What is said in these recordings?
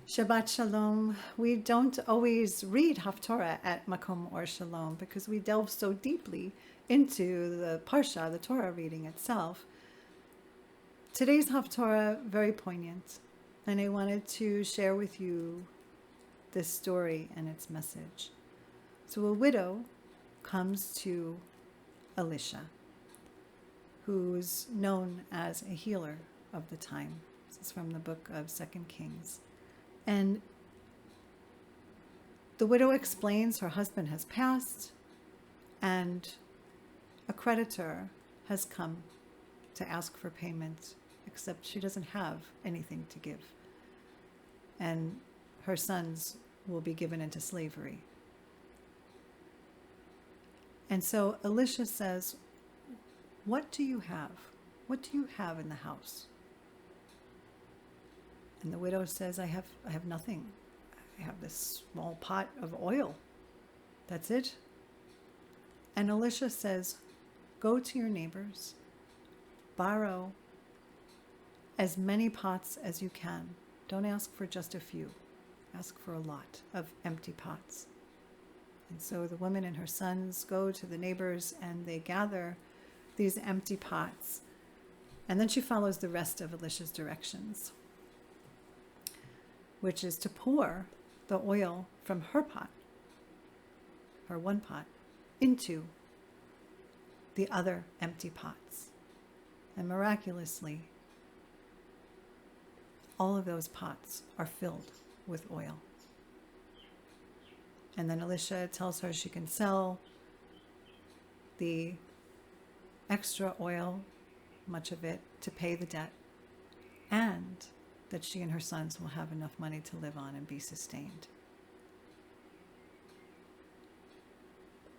Shabbat Shalom. We don't always read Haftarah at Makom Ohr Shalom because we delve so deeply into the Parsha, the Torah reading itself. Today's Haftarah, very poignant, and I wanted to share with you this story and its message. So a widow comes to Elisha, who's known as a healer of the time. This is from the book of 2 Kings. And the widow explains her husband has passed and a creditor has come to ask for payment, except she doesn't have anything to give. And her sons will be given into slavery. And so Elisha says, "What do you have? What do you have in the house?" And the widow says, I have nothing. I have this small pot of oil. That's it. And Elisha says, go to your neighbors, borrow as many pots as you can. Don't ask for just a few. Ask for a lot of empty pots. And so the woman and her sons go to the neighbors and they gather these empty pots. And then she follows the rest of Elisha's directions, which is to pour the oil from her pot, her one pot, into the other empty pots. And miraculously, all of those pots are filled with oil. And then Elisha tells her she can sell the extra oil, much of it, to pay the debt, and that she and her sons will have enough money to live on and be sustained.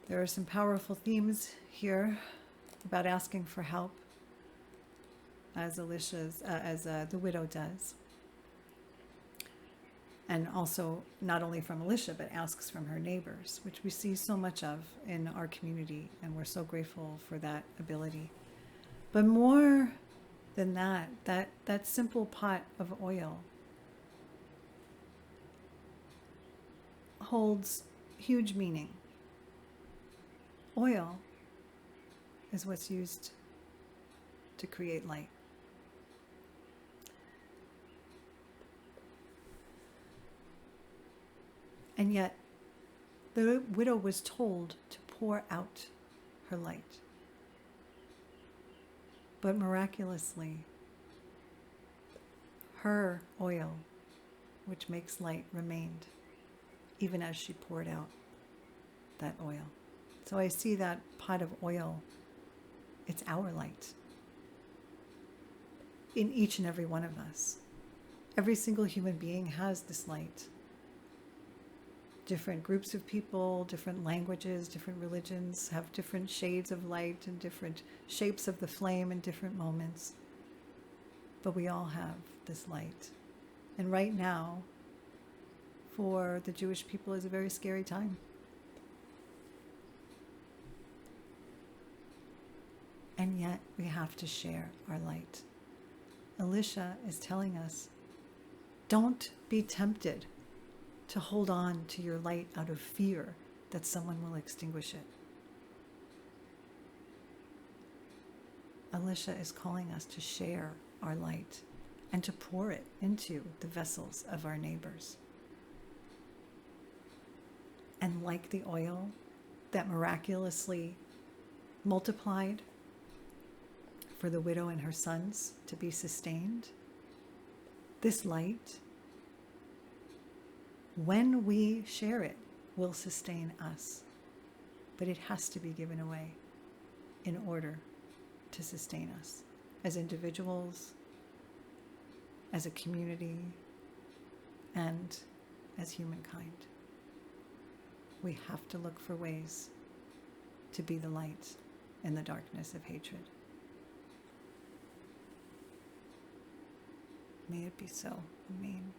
There are some powerful themes here about asking for help, as the widow does. And also, not only from Elisha, but asks from her neighbors, which we see so much of in our community, and we're so grateful for that ability. But more than that simple pot of oil holds huge meaning. Oil is what's used to create light. And yet, the widow was told to pour out her light. But miraculously, her oil, which makes light, remained, even as she poured out that oil. So I see that pot of oil, it's our light in each and every one of us. Every single human being has this light. Different groups of people, different languages, different religions have different shades of light and different shapes of the flame in different moments. But we all have this light. And right now, for the Jewish people, is a very scary time. And yet we have to share our light. Elisha is telling us, don't be tempted to hold on to your light out of fear that someone will extinguish it. Elisha is calling us to share our light and to pour it into the vessels of our neighbors. And like the oil that miraculously multiplied for the widow and her sons to be sustained, this light, when we share it, will sustain us. But it has to be given away in order to sustain us as individuals, as a community, and as humankind. We have to look for ways to be the light in the darkness of hatred. May it be so. Amen.